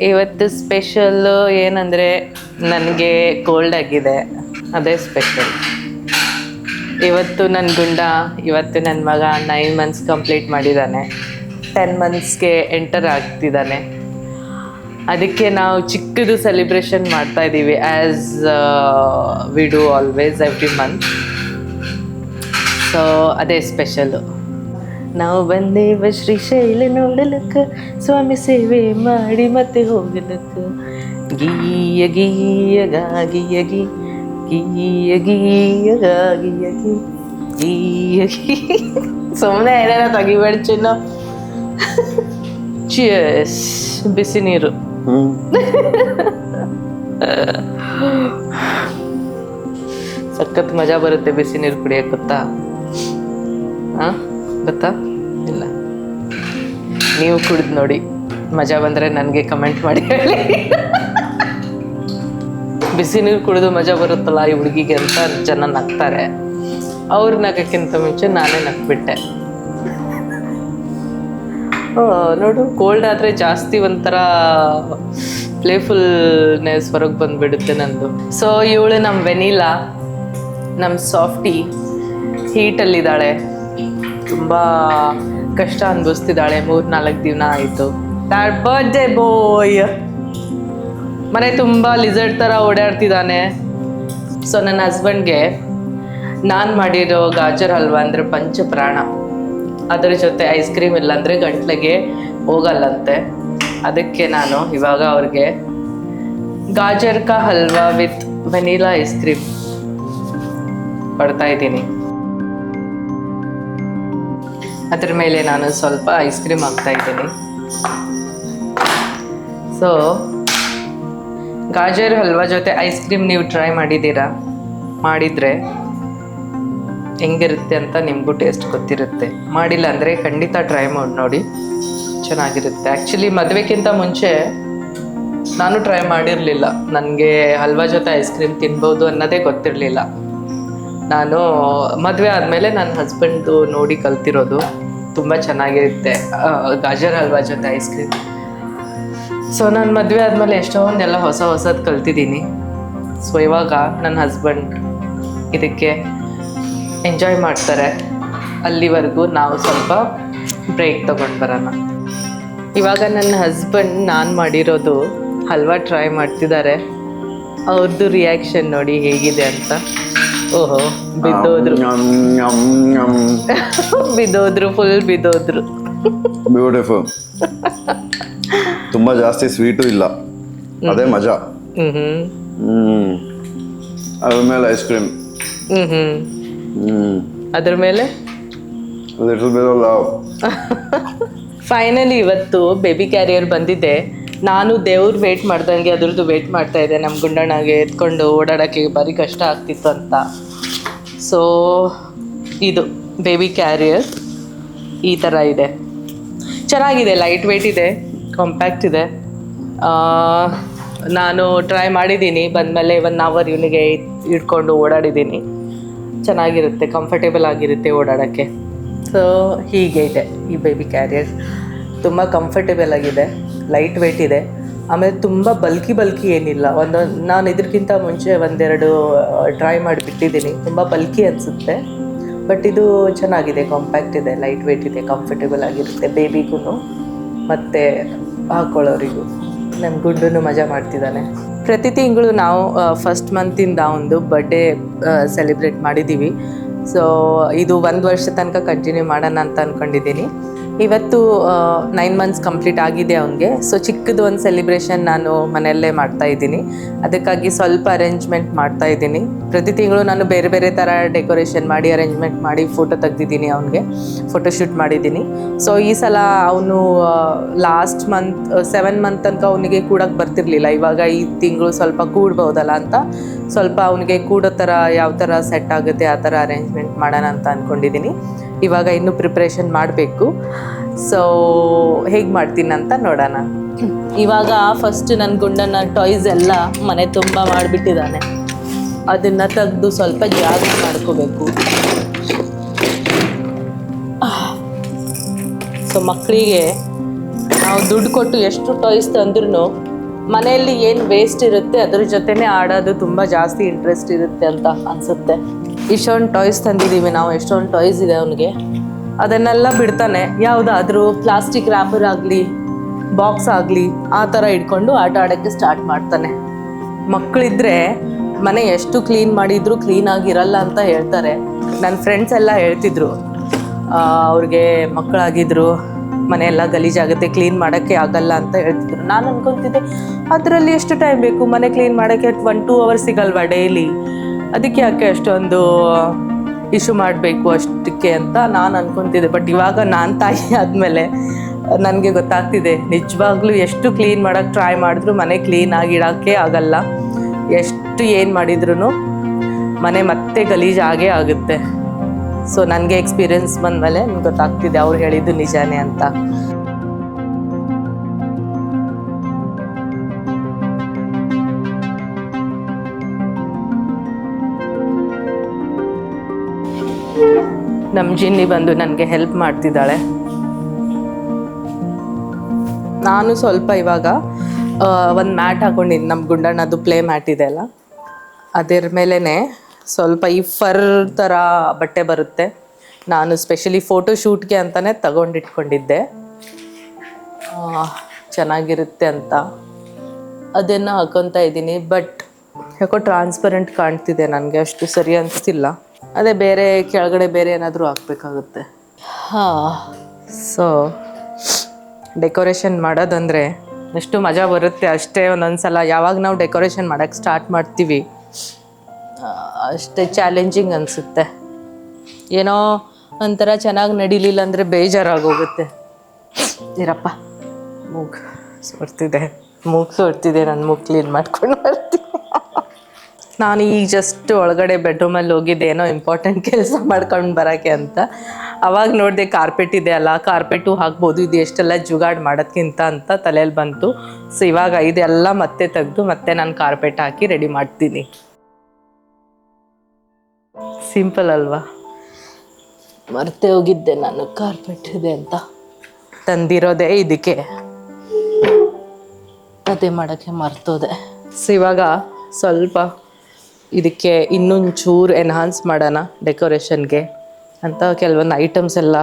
ಇವತ್ತು ಸ್ಪೆಷಲ್ ಏನಂದರೆ ನನಗೆ ಕೋಲ್ಡ್ ಆಗಿದೆ, ಅದೇ ಸ್ಪೆಷಲ್. ಇವತ್ತು ನನ್ನ ಗುಂಡ, ಇವತ್ತು ನನ್ನ ಮಗ 9 months ಕಂಪ್ಲೀಟ್ ಮಾಡಿದ್ದಾನೆ, 10 monthsಗೆ ಎಂಟರ್ ಆಗ್ತಿದ್ದಾನೆ. ಅದಕ್ಕೆ ನಾವು ಚಿಕ್ಕದು ಸೆಲಿಬ್ರೇಷನ್ ಮಾಡ್ತಾ ಇದ್ದೀವಿ, as we do always every month. So ಅದೇ ಸ್ಪೆಷಲು. ನಾವು ಬಂದೇವ ಶ್ರೀಶೈಲ ನೋಡಲಕ್ಕ, ಸ್ವಾಮಿ ಸೇವೆ ಮಾಡಿ ಮತ್ತೆ ಹೋಗಲಕ್ಕ. ಗೀಯ ಗೀಯ ಗಾಗಿಯ ಗೀ ಗೀಯ ಗೀಯ ಗಾಗಿಯ ಗೀ ಗೀಯ ಗೀ. ಸುಮ್ಮನೆ ಏನೇನೋ ತೆಗಿಬೇಡ ಚಿನ್ನು. ಚಿಯರ್ಸ್. ಬಿಸಿ ನೀರು. ಸಖತ್ ಮಜಾ ಬರುತ್ತೆ ಬಿಸಿ ನೀರು ಕುಡಿಯಕ್ಕೆ, ಗೊತ್ತಾ? ಹಾಂ, ಗೊತ್ತಾ? ಇಲ್ಲ, ನೀವು ಕುಡಿದು ನೋಡಿ, ಮಜಾ ಬಂದರೆ ನನಗೆ ಕಮೆಂಟ್ ಮಾಡಿ ಹೇಳಿ. ಬಿಸಿ ನೀರು ಕುಡಿದು ಮಜಾ ಬರುತ್ತಲ್ಲ ಈ ಹುಡುಗಿಗೆ ಅಂತ ಜನ ನಗ್ತಾರೆ. ಅವ್ರು ನಗಕ್ಕಿಂತ ಮುಂಚೆ ನಾನೇ ನಗ್ಬಿಟ್ಟೆ. ನೋಡು, ಕೋಲ್ಡ್ ಆದರೆ ಜಾಸ್ತಿ ಒಂಥರ ಪ್ಲೇಫುಲ್ನೆಸ್ ಹೊರಗೆ ಬಂದುಬಿಡುತ್ತೆ ನಂದು. ಸೊ ಇವಳು ನಮ್ಮ ವೆನಿಲಾ, ನಮ್ಮ ಸಾಫ್ಟಿ, ಹೀಟಲ್ಲಿದ್ದಾಳೆ, ತುಂಬ ಕಷ್ಟ ಅನುಭವಿಸ್ತಿದ್ದಾಳೆ. 3-4 ದಿನ ಆಯಿತು. ದ್ಯಾಟ್ ಬರ್ತ್ಡೇ ಬಾಯ್ ಮನೆ ತುಂಬ ಲಿಸರ್ಡ್ ಥರ ಓಡಾಡ್ತಿದ್ದಾನೆ. ಸೊ ನನ್ನ ಹಸ್ಬೆಂಡ್ಗೆ ನಾನು ಮಾಡಿರೋ ಗಾಜರ್ ಹಲ್ವಾ ಅಂದರೆ ಪಂಚಪ್ರಾಣ. ಅದರ ಜೊತೆ ಐಸ್ ಕ್ರೀಮ್ ಇಲ್ಲಾಂದರೆ ಗಂಟ್ಲಿಗೆ ಹೋಗಲ್ಲಂತೆ. ಅದಕ್ಕೆ ನಾನು ಇವಾಗ ಅವ್ರಿಗೆ ಗಾಜರ್ ಕಾ halwa with vanilla ice cream ಕೊಡ್ತಾ ಇದ್ದೀನಿ. ಅದ್ರ ಮೇಲೆ ನಾನು ಸ್ವಲ್ಪ ಐಸ್ ಕ್ರೀಮ್ ಹಾಕ್ತಾ ಇದ್ದೀನಿ. ಸೊ ಗಾಜರ್ ಹಲ್ವಾ ಜೊತೆ ಐಸ್ ಕ್ರೀಮ್ ನೀವು ಟ್ರೈ ಮಾಡಿದ್ದೀರಾ? ಮಾಡಿದರೆ ಹೆಂಗಿರುತ್ತೆ ಅಂತ ನಿಮಗೂ ಟೇಸ್ಟ್ ಗೊತ್ತಿರುತ್ತೆ. ಮಾಡಿಲ್ಲ ಅಂದರೆ ಖಂಡಿತ ಟ್ರೈ ಮಾಡಿ ನೋಡಿ, ಚೆನ್ನಾಗಿರುತ್ತೆ. ಆ್ಯಕ್ಚುಲಿ ಮದುವೆಗಿಂತ ಮುಂಚೆ ನಾನು ಟ್ರೈ ಮಾಡಿರಲಿಲ್ಲ. ನನಗೆ ಹಲ್ವಾ ಜೊತೆ ಐಸ್ ಕ್ರೀಮ್ ತಿನ್ಬೋದು ಅನ್ನೋದೇ ಗೊತ್ತಿರಲಿಲ್ಲ. ನಾನು ಮದುವೆ ಆದಮೇಲೆ ನನ್ನ ಹಸ್ಬೆಂಡ್ದು ನೋಡಿ ಕಲ್ತಿರೋದು. ತುಂಬ ಚೆನ್ನಾಗಿರುತ್ತೆ ಗಾಜರ್ ಹಲ್ವಾ ಜೊತೆ ಐಸ್ ಕ್ರೀಮ್. ಸೊ ನಾನು ಮದುವೆ ಆದಮೇಲೆ ಎಷ್ಟೊಂದೆಲ್ಲ ಹೊಸದು ಕಲ್ತಿದ್ದೀನಿ. ಸೊ ಇವಾಗ ನನ್ನ ಹಸ್ಬೆಂಡ್ ಇದಕ್ಕೆ ಎಂಜಾಯ್ ಮಾಡ್ತಾರೆ. ಅಲ್ಲಿವರೆಗೂ ನಾವು ಸ್ವಲ್ಪ ಬ್ರೇಕ್ ತೊಗೊಂಡು ಬರೋಣ. ಇವಾಗ ನನ್ನ ಹಸ್ಬೆಂಡ್ ನಾನು ಮಾಡಿರೋದು ಹಲ್ವಾ ಟ್ರೈ ಮಾಡ್ತಿದ್ದಾರೆ. ಅವ್ರದ್ದು ರಿಯಾಕ್ಷನ್ ನೋಡಿ ಹೇಗಿದೆ ಅಂತ. ಓಹೋ, ಬಿದ್ದೋದ್ರು ಬಿದ್ದೋದ್ರು, ಫುಲ್ ಬಿದ್ದೋದ್ರು. ಬ್ಯೂಟಿಫುಲ್. ತುಂಬಾ ಜಾಸ್ತಿ ಸ್ವೀಟು ಇಲ್ಲ, ಅದೇ ಮಜಾ. ಅದ್ರ ಮೇಲೆ ಐಸ್ ಕ್ರೀಮ್, ಅದ್ರ ಮೇಲೆ ಫೈನಲಿ ಇವತ್ತು ಬೇಬಿ ಕ್ಯಾರಿಯರ್ ಬಂದಿದೆ. ನಾನು ದೇವ್ರು ವೇಟ್ ಮಾಡ್ದಂಗೆ ಅದ್ರದ್ದು ವೇಟ್ ಮಾಡ್ತಾ ಇದ್ದೆ. ನಮ್ಮ ಗುಂಡಣ್ಣಗೆ ಎತ್ಕೊಂಡು ಓಡಾಡೋಕ್ಕೆ ಭಾರಿ ಕಷ್ಟ ಆಗ್ತಿತ್ತು ಅಂತ. ಸೊ ಇದು ಬೇಬಿ ಕ್ಯಾರಿಯರ್ ಈ ಥರ ಇದೆ, ಚೆನ್ನಾಗಿದೆ, ಲೈಟ್ ವೇಟ್ ಇದೆ, ಕಾಂಪ್ಯಾಕ್ಟ್ ಇದೆ. ನಾನು ಟ್ರೈ ಮಾಡಿದ್ದೀನಿ. ಬಂದಮೇಲೆ 1 hour ಇವನಿಗೆ ಇಟ್ಕೊಂಡು ಓಡಾಡಿದ್ದೀನಿ. ಚೆನ್ನಾಗಿರುತ್ತೆ, ಕಂಫರ್ಟೇಬಲ್ ಆಗಿರುತ್ತೆ ಓಡಾಡೋಕ್ಕೆ. ಸೊ ಹೀಗೆ ಇದೆ ಈ ಬೇಬಿ ಕ್ಯಾರಿಯರ್. ತುಂಬ ಕಂಫರ್ಟೇಬಲ್ ಆಗಿದೆ, ಲೈಟ್ ವೇಟ್ ಇದೆ. ಆಮೇಲೆ ತುಂಬ ಬಲ್ಕಿ ಏನಿಲ್ಲ. ನಾನು ಇದಕ್ಕಿಂತ ಮುಂಚೆ 1-2 ಟ್ರೈ ಮಾಡಿಬಿಟ್ಟಿದ್ದೀನಿ. ತುಂಬ ಬಲ್ಕಿ ಅನಿಸುತ್ತೆ, ಬಟ್ ಇದು ಚೆನ್ನಾಗಿದೆ, ಕಾಂಪ್ಯಾಕ್ಟ್ ಇದೆ, ಲೈಟ್ ವೇಟ್ ಇದೆ, ಕಂಫರ್ಟೇಬಲ್ ಆಗಿರುತ್ತೆ ಬೇಬಿಗೂ ಮತ್ತು ಹಾಕ್ಕೊಳ್ಳೋರಿಗೂ. ನಮ್ಮ ಗುಂಡು ಮಜಾ ಮಾಡ್ತಿದ್ದಾನೆ. ಪ್ರತಿ ತಿಂಗಳು ನಾವು ಫಸ್ಟ್ ಮಂತಿಂದ ಒಂದು ಬರ್ಡೇ ಸೆಲೆಬ್ರೇಟ್ ಮಾಡಿದ್ದೀವಿ. ಸೊ ಇದು 1 ವರ್ಷ ತನಕ ಕಂಟಿನ್ಯೂ ಮಾಡೋಣ ಅಂತ ಅಂದ್ಕೊಂಡಿದ್ದೀನಿ. ಇವತ್ತು 9 months ಕಂಪ್ಲೀಟ್ ಆಗಿದೆ ಅವನಿಗೆ. ಸೊ ಚಿಕ್ಕದು ಒಂದು ಸೆಲಿಬ್ರೇಷನ್ ನಾನು ಮನೆಯಲ್ಲೇ ಮಾಡ್ತಾಯಿದ್ದೀನಿ. ಅದಕ್ಕಾಗಿ ಸ್ವಲ್ಪ ಅರೇಂಜ್ಮೆಂಟ್ ಮಾಡ್ತಾಯಿದ್ದೀನಿ. ಪ್ರತಿ ತಿಂಗಳು ನಾನು ಬೇರೆ ಬೇರೆ ಥರ ಡೆಕೋರೇಷನ್ ಮಾಡಿ ಅರೇಂಜ್ಮೆಂಟ್ ಮಾಡಿ ಫೋಟೋ ತೆಗ್ದಿದ್ದೀನಿ, ಅವನಿಗೆ ಫೋಟೋಶೂಟ್ ಮಾಡಿದ್ದೀನಿ. ಸೊ ಈ ಸಲ ಅವನು ಲಾಸ್ಟ್ ಮಂತ್ 7 month ತನಕ ಅವನಿಗೆ ಕೂಡಕ್ಕೆ ಬರ್ತಿರ್ಲಿಲ್ಲ. ಇವಾಗ ಈ ತಿಂಗಳು ಸ್ವಲ್ಪ ಕೂಡ್ಬೋದಲ್ಲ ಅಂತ ಸ್ವಲ್ಪ ಅವನಿಗೆ ಕೂಡೋ ಥರ ಯಾವ ಥರ ಸೆಟ್ ಆಗುತ್ತೆ ಆ ಥರ ಅರೇಂಜ್ಮೆಂಟ್ ಮಾಡೋಣ ಅಂತ ಅಂದ್ಕೊಂಡಿದ್ದೀನಿ. ಇವಾಗ ಇನ್ನೂ ಪ್ರಿಪ್ರೇಷನ್ ಮಾಡಬೇಕು. ಸೊ ಹೇಗೆ ಮಾಡ್ತೀನಿ ಅಂತ ನೋಡೋಣ. ಇವಾಗ ಫಸ್ಟ್ ನನ್ನ ಗುಂಡನ ಟಾಯ್ಸ್ ಎಲ್ಲ ಮನೆ ತುಂಬ ಮಾಡಿಬಿಟ್ಟಿದ್ದಾನೆ. ಅದನ್ನು ತೆಗೆದು ಸ್ವಲ್ಪ ಜಾಗ ಮಾಡ್ಕೋಬೇಕು. ಸೊ ಮಕ್ಕಳಿಗೆ ನಾವು ದುಡ್ಡು ಕೊಟ್ಟು ಎಷ್ಟು ಟಾಯ್ಸ್ ತಂದ್ರೂ ಮನೆಯಲ್ಲಿ ಏನು ವೇಸ್ಟ್ ಇರುತ್ತೆ ಅದ್ರ ಜೊತೆನೇ ಆಡೋದು ತುಂಬ ಜಾಸ್ತಿ ಇಂಟ್ರೆಸ್ಟ್ ಇರುತ್ತೆ ಅಂತ ಅನಿಸುತ್ತೆ. ಇಷ್ಟೊಂದು ಟಾಯ್ಸ್ ತಂದಿದ್ದೀವಿ ನಾವು, ಎಷ್ಟೊಂದು ಟಾಯ್ಸ್ ಇದೆ ಅವನಿಗೆ. ಅದನ್ನೆಲ್ಲ ಬಿಡ್ತಾನೆ, ಯಾವುದಾದ್ರೂ ಪ್ಲಾಸ್ಟಿಕ್ ರ್ಯಾಪರ್ ಆಗಲಿ ಬಾಕ್ಸ್ ಆಗಲಿ ಆ ಥರ ಇಟ್ಕೊಂಡು ಆಟ ಆಡೋಕ್ಕೆ ಸ್ಟಾರ್ಟ್ ಮಾಡ್ತಾನೆ. ಮಕ್ಕಳಿದ್ರೆ ಮನೆ ಎಷ್ಟು ಕ್ಲೀನ್ ಮಾಡಿದರೂ ಕ್ಲೀನಾಗಿರಲ್ಲ ಅಂತ ಹೇಳ್ತಾರೆ. ನನ್ನ ಫ್ರೆಂಡ್ಸ್ ಎಲ್ಲ ಹೇಳ್ತಿದ್ರು, ಅವ್ರಿಗೆ ಮಕ್ಕಳಾಗಿದ್ರು ಮನೆಯೆಲ್ಲ ಗಲೀಜಾಗುತ್ತೆ, ಕ್ಲೀನ್ ಮಾಡೋಕ್ಕೆ ಆಗಲ್ಲ ಅಂತ ಹೇಳ್ತಿದ್ರು. ನಾನು ಅನ್ಕೊತಿದ್ದೆ ಅದರಲ್ಲಿ ಎಷ್ಟು ಟೈಮ್ ಬೇಕು ಮನೆ ಕ್ಲೀನ್ ಮಾಡೋಕ್ಕೆ? 1-2 ಅವರ್ಸ್ ಸಿಗಲ್ವಾ ಡೈಲಿ? ಅದಕ್ಕೆ ಯಾಕೆ ಅಷ್ಟೊಂದು ಇಶ್ಯೂ ಮಾಡಬೇಕು ಅಷ್ಟಕ್ಕೆ ಅಂತ ನಾನು ಅನ್ಕೊತಿದ್ದೆ. ಬಟ್ ಇವಾಗ ನಾನು ತಾಯಿ ಆದಮೇಲೆ ನನಗೆ ಗೊತ್ತಾಗ್ತಿದೆ, ನಿಜವಾಗ್ಲೂ ಎಷ್ಟು ಕ್ಲೀನ್ ಮಾಡೋಕ್ಕೆ ಟ್ರೈ ಮಾಡಿದ್ರು ಮನೆ ಕ್ಲೀನಾಗಿ ಇಡೋಕ್ಕೆ ಆಗಲ್ಲ. ಎಷ್ಟು ಏನು ಮಾಡಿದ್ರು ಮನೆ ಮತ್ತೆ ಗಲೀಜಾಗೇ ಆಗುತ್ತೆ. ಸೊ ನನಗೆ ಎಕ್ಸ್ಪೀರಿಯನ್ಸ್ ಬಂದಮೇಲೆ ನನಗೆ ಗೊತ್ತಾಗ್ತಿದೆ ಅವ್ರು ಹೇಳಿದ್ದು ನಿಜಾನೇ ಅಂತ. ನಮ್ಮ ಜಿನ್ನಿ ಬಂದು ನನಗೆ ಹೆಲ್ಪ್ ಮಾಡ್ತಿದ್ದಾಳೆ. ನಾನು ಸ್ವಲ್ಪ ಇವಾಗ ಒಂದು ಮ್ಯಾಟ್ ಹಾಕೊಂಡಿದ್ದೀನಿ, ನಮ್ಮ ಗುಂಡಣ್ಣದು ಪ್ಲೇ ಮ್ಯಾಟ್ ಇದೆ ಅಲ್ಲ, ಅದರ ಮೇಲೇ ಸ್ವಲ್ಪ ಈ ಫರ್ ಥರ ಬಟ್ಟೆ ಬರುತ್ತೆ. ನಾನು ಸ್ಪೆಷಲಿ ಫೋಟೋಶೂಟ್ಗೆ ಅಂತಲೇ ತಗೊಂಡಿಟ್ಕೊಂಡಿದ್ದೆ, ಚೆನ್ನಾಗಿರುತ್ತೆ ಅಂತ ಅದನ್ನು ಹಾಕೊತಾ ಇದ್ದೀನಿ. ಬಟ್ ಯಾಕೋ ಟ್ರಾನ್ಸ್ಪರೆಂಟ್ ಕಾಣ್ತಿದೆ, ನನಗೆ ಅಷ್ಟು ಸರಿ ಅನಿಸ್ತಿಲ್ಲ. ಅದೇ ಬೇರೆ ಕೆಳಗಡೆ ಬೇರೆ ಏನಾದರೂ ಹಾಕಬೇಕಾಗುತ್ತೆ. ಸೊ ಡೆಕೋರೇಷನ್ ಮಾಡೋದಂದರೆ ಎಷ್ಟು ಮಜಾ ಬರುತ್ತೆ ಅಷ್ಟೇ. ಒಂದೊಂದು ಸಲ ಯಾವಾಗ ನಾವು ಡೆಕೋರೇಷನ್ ಮಾಡೋಕ್ಕೆ ಸ್ಟಾರ್ಟ್ ಮಾಡ್ತೀವಿ ಅಷ್ಟೇ ಚಾಲೆಂಜಿಂಗ್ ಅನಿಸುತ್ತೆ. ಏನೋ ಒಂಥರ ಚೆನ್ನಾಗಿ ನಡೀಲಿಲ್ಲ ಅಂದರೆ ಬೇಜಾರಾಗೋಗುತ್ತೆ. ಇರಪ್ಪ, ಮೂಗು ಸೋರ್ತಿದೆ, ನನ್ನ ಮೂಗು ಕ್ಲೀನ್ ಮಾಡ್ಕೊಂಡು ಬರ್ತೀನಿ. ನಾನು ಈಗ ಜಸ್ಟ್ ಒಳಗಡೆ ಬೆಡ್ರೂಮಲ್ಲಿ ಹೋಗಿದ್ದೆ ಏನೋ ಇಂಪಾರ್ಟೆಂಟ್ ಕೆಲಸ ಮಾಡ್ಕೊಂಡು ಬರೋಕ್ಕೆ ಅಂತ. ಅವಾಗ ನೋಡಿದೆ ಕಾರ್ಪೆಟ್ ಇದೆ ಅಲ್ಲ, ಕಾರ್ಪೆಟು ಹಾಕ್ಬೋದು, ಇದು ಎಷ್ಟೆಲ್ಲ ಜುಗಾಡ್ ಮಾಡೋದ್ಕಿಂತ ಅಂತ ತಲೆಯಲ್ಲಿ ಬಂತು. ಸೊ ಇವಾಗ ಇದೆಲ್ಲ ಮತ್ತೆ ತೆಗೆದು ಮತ್ತೆ ನಾನು ಕಾರ್ಪೆಟ್ ಹಾಕಿ ರೆಡಿ ಮಾಡ್ತೀನಿ. ಸಿಂಪಲ್ ಅಲ್ವಾ? ಮರ್ತೇ ಹೋಗಿದ್ದೆ ನಾನು ಕಾರ್ಪೆಟ್ ಇದೆ ಅಂತ. ತಂದಿರೋದೇ ಇದಕ್ಕೆ, ಅದೇ ಮಾಡೋಕ್ಕೆ ಮರ್ತೋದೆ. ಸೊ ಇವಾಗ ಸ್ವಲ್ಪ ಇದಕ್ಕೆ ಇನ್ನೊಂಚೂರು ಎನ್ಹಾನ್ಸ್ ಮಾಡೋಣ ಡೆಕೋರೇಷನ್ಗೆ ಅಂತ ಕೆಲವೊಂದು ಐಟಮ್ಸ್ ಎಲ್ಲ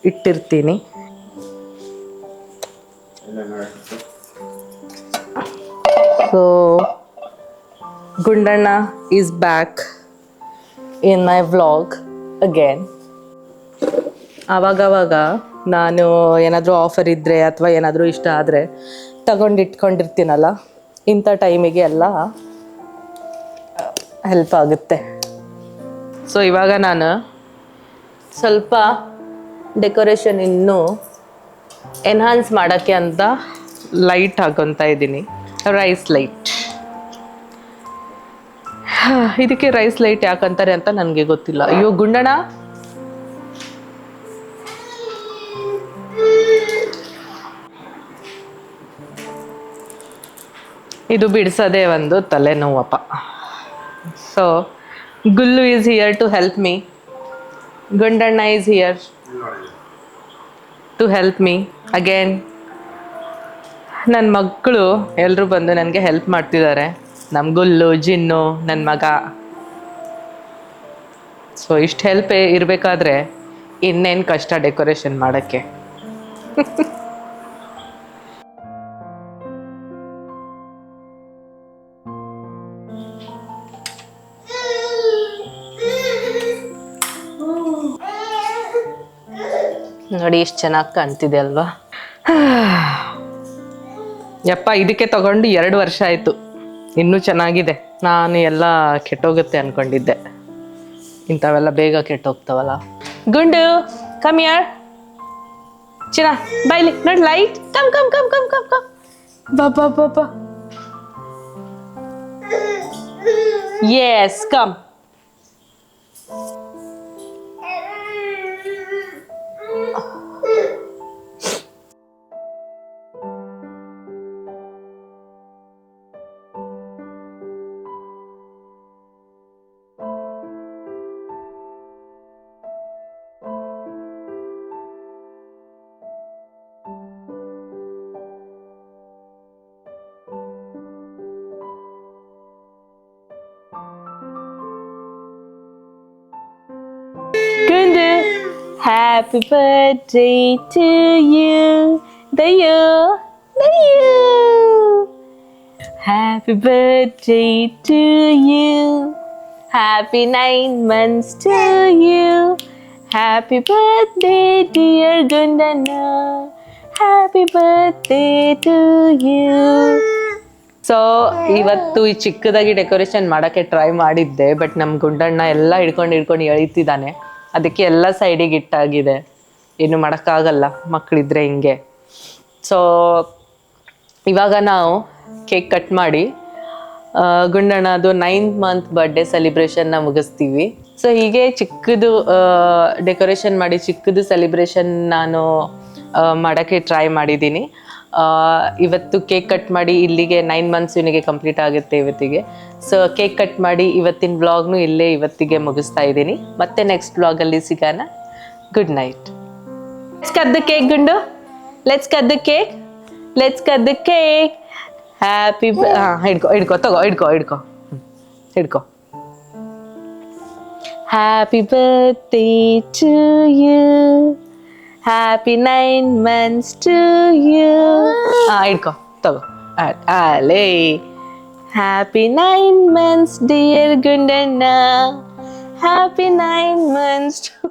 ಇಟ್ಟಿರ್ತೀನಿ. So Gundanna is back in my vlog again. ಆವಾಗವಾಗ ನಾನು ಏನಾದರೂ ಆಫರ್ ಇದ್ದರೆ ಅಥವಾ ಏನಾದರೂ ಇಷ್ಟ ಆದರೆ ತಗೊಂಡಿಟ್ಕೊಂಡಿರ್ತೀನಲ್ಲ, ಇಂಥ ಟೈಮಿಗೆ ಎಲ್ಲ ಹೆಲ್ಪ್ ಆಗುತ್ತೆ. ಸೊ ಇವಾಗ ನಾನು ಸ್ವಲ್ಪ ಡೆಕೋರೇಷನ್ ಇನ್ನೂ ಎನ್ಹಾನ್ಸ್ ಮಾಡೋಕ್ಕೆ ಅಂತ ಲೈಟ್ ಹಾಕೊತಾ ಇದ್ದೀನಿ, ರೈಸ್ ಲೈಟ್. ಇದಕ್ಕೆ ರೈಸ್ ಲೈಟ್ ಯಾಕಂತಾರೆ ಅಂತ ನನಗೆ ಗೊತ್ತಿಲ್ಲ. ಅಯ್ಯೋ ಗುಂಡಣ್ಣ, ಇದು ಬಿಡಿಸೋದೇ ಒಂದು ತಲೆನೋವಪ್ಪ. So Gullu is here to help me, Gundanna is here to help me again. ನನ್ನ ಮಕ್ಕಳು ಎಲ್ಲರೂ ಬಂದು ನನಗೆ ಹೆಲ್ಪ್ ಮಾಡ್ತಿದ್ದಾರೆ, ನಮ್ಮ ಗುಲ್ಲು, ಜಿನ್ನು, ನನ್ನ ಮಗ. ಸೊ ಇಷ್ಟು ಹೆಲ್ಪ್ ಇರಬೇಕಾದ್ರೆ ಇನ್ನೇನು ಕಷ್ಟ ಡೆಕೋರೇಷನ್ ಮಾಡೋಕ್ಕೆ. ನೋಡಿ ಎಷ್ಟು ಚೆನ್ನಾಗಿ ಕಾಣ್ತಿದೆ ಅಲ್ವಾ? ಯಪ್ಪ, ಇದಕ್ಕೆ ತಗೊಂಡು 2 ವರ್ಷ ಆಯಿತು, ಇನ್ನೂ ಚೆನ್ನಾಗಿದೆ. ನಾನು ಎಲ್ಲ ಕೆಟ್ಟೋಗುತ್ತೆ ಅಂದ್ಕೊಂಡಿದ್ದೆ, ಇಂಥವೆಲ್ಲ ಬೇಗ ಕೆಟ್ಟೋಗ್ತಾವಲ್ಲ. ಗುಂಡು ಕಮ್ ಯಾರ್, ಚಿನ್ನ ಬೈಲಿ ನೋಡಿ light, come come come come come come, Baba Baba, Yes come. Happy birthday to you. Dayu. Dayu. Happy birthday to you. Happy 9 months to you. Happy birthday, dear Gundana. Happy birthday to you. So ಇವತ್ತು ಈ ಚಿಕ್ಕದಾಗಿ decoration ಮಾಡೋಕ್ಕೆ try ಮಾಡಿದ್ದೆ, but ನಮ್ಮ ಗುಂಡಣ್ಣ ಎಲ್ಲ ಹಿಡ್ಕೊಂಡು ಎಳಿತಿದ್ದಾನೆ. ಅದಕ್ಕೆ ಎಲ್ಲ ಸೈಡಿಗೆ ಇಟ್ಟಾಗಿದೆ. ಏನು ಮಾಡೋಕ್ಕಾಗಲ್ಲ, ಮಕ್ಕಳಿದ್ರೆ ಹಿಂಗೆ. ಸೊ ಇವಾಗ ನಾವು ಕೇಕ್ ಕಟ್ ಮಾಡಿ ಗುಂಡಣ್ಣದು 9th ಮಂತ್ ಬರ್ಡೇ ಸೆಲಿಬ್ರೇಷನ್ನ ಮುಗಿಸ್ತೀವಿ. ಸೊ ಹೀಗೆ ಚಿಕ್ಕದು ಡೆಕೋರೇಷನ್ ಮಾಡಿ ಚಿಕ್ಕದು ಸೆಲಿಬ್ರೇಷನ್ ನಾನು ಮಾಡೋಕ್ಕೆ ಟ್ರೈ ಮಾಡಿದ್ದೀನಿ. ಇವತ್ತು ಕೇಕ್ ಕಟ್ ಮಾಡಿ ಇಲ್ಲಿಗೆ 9 ಮಂತ್ಸ್ ಇವನಿಗೆ ಕಂಪ್ಲೀಟ್ ಆಗುತ್ತೆ ಇವತ್ತಿಗೆ. ಸೊ ಕೇಕ್ ಕಟ್ ಮಾಡಿ ಇವತ್ತಿನ ವ್ಲಾಗ್ನು ಇಲ್ಲೇ ಇವತ್ತಿಗೆ ಮುಗಿಸ್ತಾ ಇದ್ದೀನಿ. ಮತ್ತೆ ನೆಕ್ಸ್ಟ್ ವ್ಲಾಗಲ್ಲಿ ಸಿಗೋಣ. Good night. Let's cut the cake Gundu. Let's cut the cake. Let's cut the cake. Happy ಹಿಡ್ಕೊ ತಗೋ ಹಿಡ್ಕೊ. Happy birthday to you. Happy 9 months to you. Idko, tago. Ale. Happy 9 months, dear Gundana. Happy 9 months to